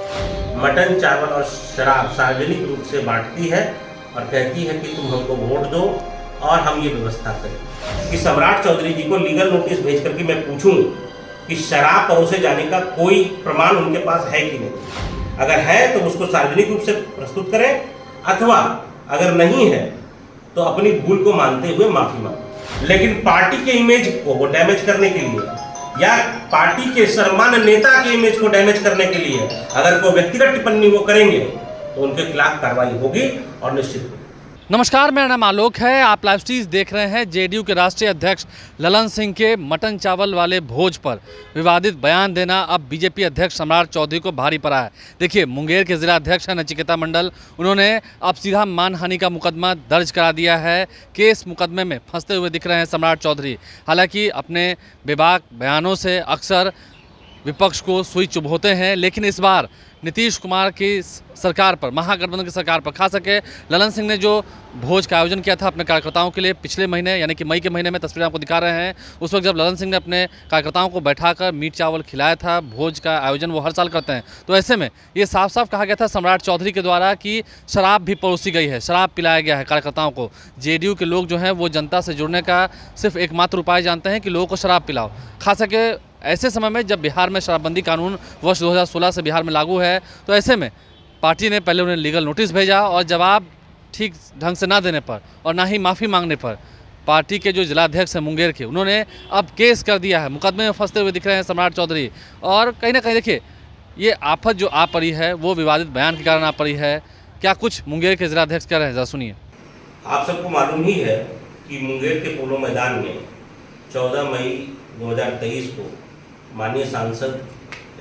Mutton, चावल और शराब सार्वजनिक रूप से बांटती है और कहती है कि तुम हमको वोट दो और हम ये व्यवस्था करें कि सम्राट चौधरी जी को लीगल नोटिस भेज करके मैं पूछूं कि शराब परोसे जाने का कोई प्रमाण उनके पास है कि नहीं। अगर है तो उसको सार्वजनिक रूप से प्रस्तुत करें, अथवा अगर नहीं है तो अपनी भूल को मानते हुए माफी मांगे। लेकिन पार्टी के इमेज को वो डैमेज करने के लिए या पार्टी के सर्वमान्य नेता के इमेज को डैमेज करने के लिए अगर कोई व्यक्तिगत टिप्पणी वो करेंगे तो उनके खिलाफ कार्रवाई होगी और निश्चित होगी। नमस्कार, मेरा नाम आलोक है। आप लाइव स्ट्रीज देख रहे हैं। जेडीयू के राष्ट्रीय अध्यक्ष ललन सिंह के मटन चावल वाले भोज पर विवादित बयान देना अब बीजेपी अध्यक्ष सम्राट चौधरी को भारी पड़ा है। देखिए, मुंगेर के जिला अध्यक्ष हैं नचिकेता मंडल, उन्होंने अब सीधा मानहानि का मुकदमा दर्ज करा दिया है। केस मुकदमे में फंसते हुए दिख रहे हैं सम्राट चौधरी। हालांकि अपने बेबाक बयानों से अक्सर विपक्ष को सुई चुभोते हैं, लेकिन इस बार नीतीश कुमार की सरकार पर, महागठबंधन की सरकार पर, खास करके ललन सिंह ने जो भोज का आयोजन किया था अपने कार्यकर्ताओं के लिए पिछले महीने यानी कि मई के महीने में, तस्वीरें आपको दिखा रहे हैं, उस वक्त जब ललन सिंह ने अपने कार्यकर्ताओं को बैठाकर मीट चावल खिलाया था। भोज का आयोजन वो हर साल करते हैं। तो ऐसे में ये साफ साफ कहा गया था सम्राट चौधरी के द्वारा कि शराब भी परोसी गई है, शराब पिलाया गया है कार्यकर्ताओं को। जेडीयू के लोग जो हैं वो जनता से जुड़ने का सिर्फ एकमात्र उपाय जानते हैं कि लोगों को शराब पिलाओ। खास करके ऐसे समय में जब बिहार में शराबबंदी कानून वर्ष 2016 से बिहार में लागू है, तो ऐसे में पार्टी ने पहले उन्हें लीगल नोटिस भेजा और जवाब ठीक ढंग से ना देने पर और ना ही माफ़ी मांगने पर पार्टी के जो जिलाध्यक्ष हैं मुंगेर के, उन्होंने अब केस कर दिया है। मुकदमे में फंसते हुए दिख रहे हैं सम्राट चौधरी। और कहीं ना कहीं देखिए, ये आफत जो आ पड़ी है वो विवादित बयान के कारण आ पड़ी है। क्या कुछ मुंगेर के जिलाध्यक्ष कह रहे हैं, जरा सुनिए। आप सबको मालूम ही है कि मुंगेर के पोलो मैदान में 14 मई 2023 को माननीय सांसद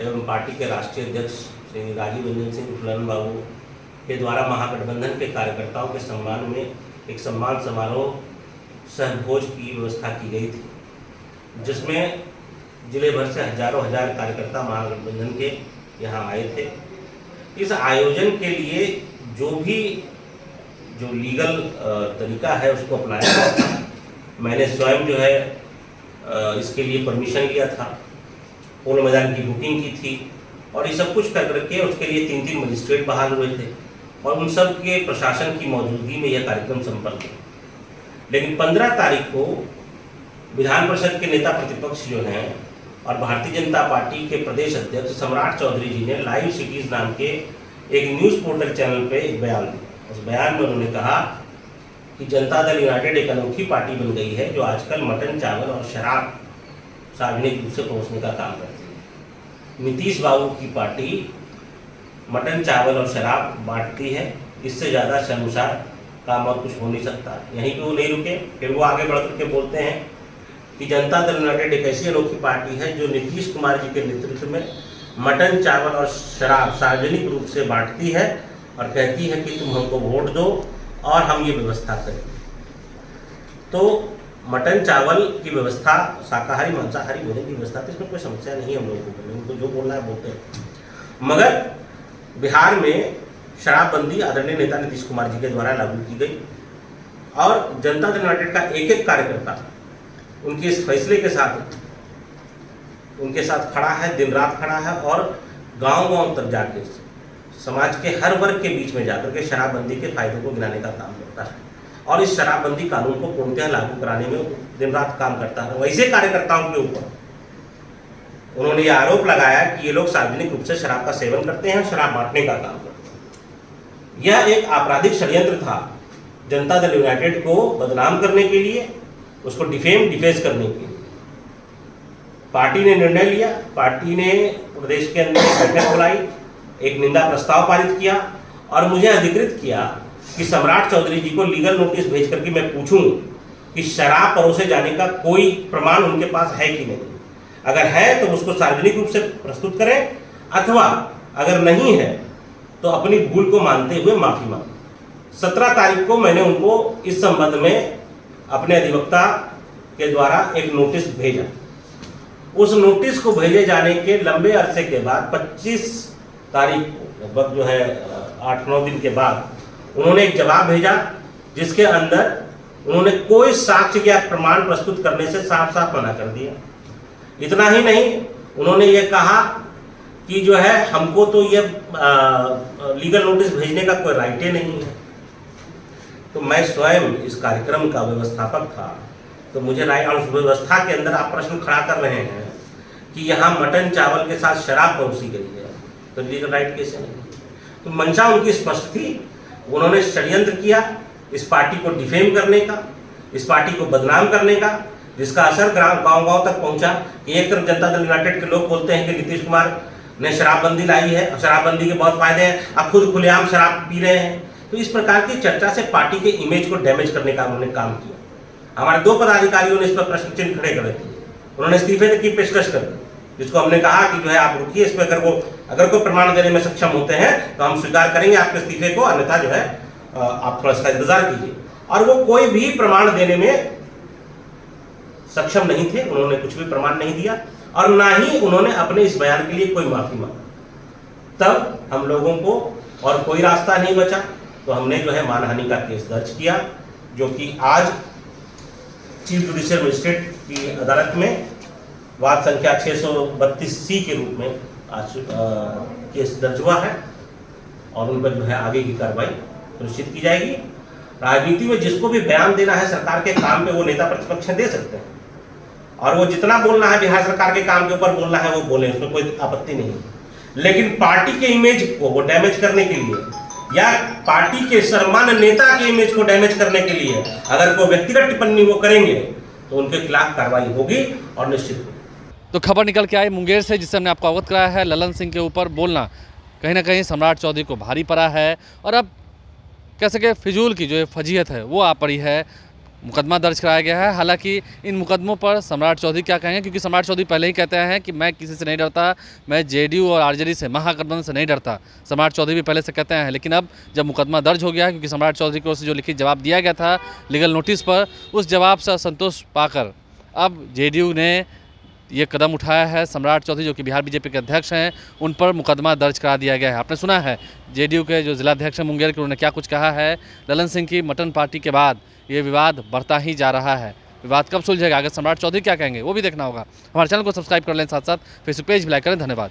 एवं पार्टी के राष्ट्रीय अध्यक्ष श्री राजीव रंजन सिंह ललन बाबू के द्वारा महागठबंधन के कार्यकर्ताओं के सम्मान में एक सम्मान समारोह सहभोज की व्यवस्था की गई थी, जिसमें जिले भर से हजारों कार्यकर्ता महागठबंधन के यहाँ आए थे। इस आयोजन के लिए जो लीगल तरीका है उसको अपनाया गया था। मैंने स्वयं जो है इसके लिए परमिशन लिया था, पोलो मैदान की बुकिंग की थी और ये सब कुछ कर करके उसके लिए 3 मजिस्ट्रेट बहाल हुए थे और उन सब के प्रशासन की मौजूदगी में यह कार्यक्रम संपन्न हुआ। लेकिन 15 तारीख को विधान परिषद के नेता प्रतिपक्ष जो हैं और भारतीय जनता पार्टी के प्रदेश अध्यक्ष सम्राट चौधरी जी ने लाइव सिटीज नाम के एक न्यूज़ पोर्टल चैनल पे एक बयान दिया। उस बयान में उन्होंने कहा कि जनता दल यूनाइटेड एक अनोखी पार्टी बन गई है जो आजकल मटन, चावल और शराब सार्वजनिक रूप से परोसने का काम करती है। नीतीश बाबू की पार्टी मटन, चावल और शराब बांटती है। इससे ज़्यादा शर्मसार काम और कुछ हो नहीं सकता। यहीं पे वो नहीं रुके, फिर वो आगे बढ़ करके बोलते हैं कि जनता दल यूनाइटेड एक ऐसी अनोखी पार्टी है जो नीतीश कुमार जी के नेतृत्व में मटन, चावल और शराब सार्वजनिक रूप से बांटती है और कहती है कि तुम हमको वोट दो और हम ये व्यवस्था करें। तो मटन चावल की व्यवस्था, शाकाहारी मांसाहारी भोजन की व्यवस्था, तो इसमें कोई समस्या नहीं है हम लोगों को, उनको जो बोलना है बोलते हैं। मगर बिहार में शराबबंदी आदरणीय नेता नीतीश कुमार जी के द्वारा लागू की गई और जनता दल यूनाइटेड का एक कार्यकर्ता उनके इस फैसले के साथ उनके साथ खड़ा है, दिन रात खड़ा है और गांव-गांव तक जाके समाज के हर वर्ग के बीच में जाकर के शराबबंदी के फायदों को गिनाने का काम करता है और इस शराबबंदी कानून को पूर्णतः लागू कराने में दिन रात काम करता है। वैसे कार्यकर्ताओं के ऊपर उन्होंने ये आरोप लगाया कि ये लोग सार्वजनिक रूप से शराब का सेवन करते हैं, शराब बांटने का काम करते हैं। यह एक आपराधिक षड्यंत्र था जनता दल यूनाइटेड को बदनाम करने के लिए, उसको डिफेस करने के लिए। पार्टी ने निर्णय लिया, पार्टी ने प्रदेश के अंदर एक बैठक बुलाई, एक निंदा प्रस्ताव पारित किया और मुझे अधिकृत किया कि सम्राट चौधरी जी को लीगल नोटिस भेज करके मैं पूछूं कि शराब परोसे जाने का कोई प्रमाण उनके पास है कि नहीं। अगर है तो उसको सार्वजनिक रूप से प्रस्तुत करें, अथवा अगर नहीं है तो अपनी भूल को मानते हुए माफी मांगे। 17 तारीख को मैंने उनको इस संबंध में अपने अधिवक्ता के द्वारा एक नोटिस भेजा। उस नोटिस को भेजे जाने के लंबे अरसे के बाद 25 तारीख को, लगभग जो है 8-9 दिन के बाद, उन्होंने एक जवाब भेजा जिसके अंदर उन्होंने कोई साक्ष्य या प्रमाण प्रस्तुत करने से साफ साफ मना कर दिया। इतना ही नहीं, उन्होंने ये कहा कि जो है हमको तो ये लीगल नोटिस भेजने का कोई राइट ही नहीं है। तो मैं स्वयं इस कार्यक्रम का व्यवस्थापक था, तो मुझे राइट, और उस व्यवस्था के अंदर आप प्रश्न खड़ा कर रहे हैं कि यहाँ मटन चावल के साथ शराब परोसी गई है, तो लीगल राइट कैसे नहीं? तो मंशा उनकी स्पष्ट थी। उन्होंने षड्यंत्र किया इस पार्टी को डिफेम करने का, इस पार्टी को बदनाम करने का, जिसका असर गांव-गांव तक पहुंचा कि एक तरफ जनता दल यूनाइटेड के लोग बोलते हैं कि नीतीश कुमार ने शराबबंदी लाई है और शराबबंदी के बहुत फायदे हैं, आप खुद खुलेआम शराब पी रहे हैं। तो इस प्रकार की चर्चा से पार्टी के इमेज को डैमेज करने का उन्होंने काम किया। हमारे 2 पदाधिकारियों ने इस पर प्रश्न चिन्ह खड़े कर दिए, उन्होंने इस्तीफे की पेशकश कर दी, जिसको हमने कहा कि जो है आप रुकिए, इस पर अगर कोई प्रमाण देने में सक्षम होते हैं तो हम स्वीकार करेंगे आपके इस्तीफे को, अन्यथा जो है आप थोड़ा सा इंतजार कीजिए। और वो कोई भी प्रमाण देने में सक्षम नहीं थे, उन्होंने कुछ भी प्रमाण नहीं दिया और ना ही उन्होंने अपने इस बयान के लिए कोई माफी मांगी। तब हम लोगों को और कोई रास्ता नहीं बचा, तो हमने जो है मानहानि का केस दर्ज किया, जो कि आज चीफ जुडिशियल मजिस्ट्रेट की अदालत में वाद संख्या 632C के रूप में आज केस दर्ज हुआ है और उन पर जो है आगे की कार्रवाई सुनिश्चित की जाएगी। राजनीति में जिसको भी बयान देना है सरकार के काम पे, वो नेता प्रतिपक्ष दे सकते हैं और वो जितना बोलना है बिहार सरकार के काम के ऊपर बोलना है वो बोले, उसमें कोई आपत्ति नहीं है। लेकिन पार्टी के इमेज को वो डैमेज करने के लिए या पार्टी के सर्वमान्य नेता के इमेज को डैमेज करने के लिए अगर कोई व्यक्तिगत टिप्पणी वो करेंगे तो उनके खिलाफ कार्रवाई होगी और निश्चित होगी। तो खबर निकल के आई मुंगेर से, जिससे हमने आपको अवगत कराया है। ललन सिंह के ऊपर बोलना कहीं ना कहीं सम्राट चौधरी को भारी पड़ा है और अब कह सके फिजूल की जो फजीहत है वो आ पड़ी है। मुकदमा दर्ज कराया गया है। हालांकि इन मुकदमों पर सम्राट चौधरी क्या कहेंगे, क्योंकि सम्राट चौधरी पहले ही कहते हैं कि मैं किसी से नहीं डरता, मैं जेडीयू और आरजेडी से, महागठबंधन से नहीं डरता। सम्राट चौधरी भी पहले से कहते हैं, लेकिन अब जब मुकदमा दर्ज हो गया है, क्योंकि सम्राट चौधरी की ओर से जो लिखित जवाब दिया गया था लीगल नोटिस पर, उस जवाब से असंतोष पाकर अब जेडीयू ने ये कदम उठाया है। सम्राट चौधरी जो कि बिहार बीजेपी के अध्यक्ष हैं, उन पर मुकदमा दर्ज करा दिया गया है। आपने सुना है जेडीयू के जो जिलाध्यक्ष हैं मुंगेर के, उन्होंने क्या कुछ कहा है। ललन सिंह की मटन पार्टी के बाद ये विवाद बढ़ता ही जा रहा है। विवाद कब सुलझेगा, आगे सम्राट चौधरी क्या कहेंगे वो भी देखना होगा। हमारे चैनल को सब्सक्राइब कर लें, साथ साथ फेसबुक पेज भी लाइक करें। धन्यवाद।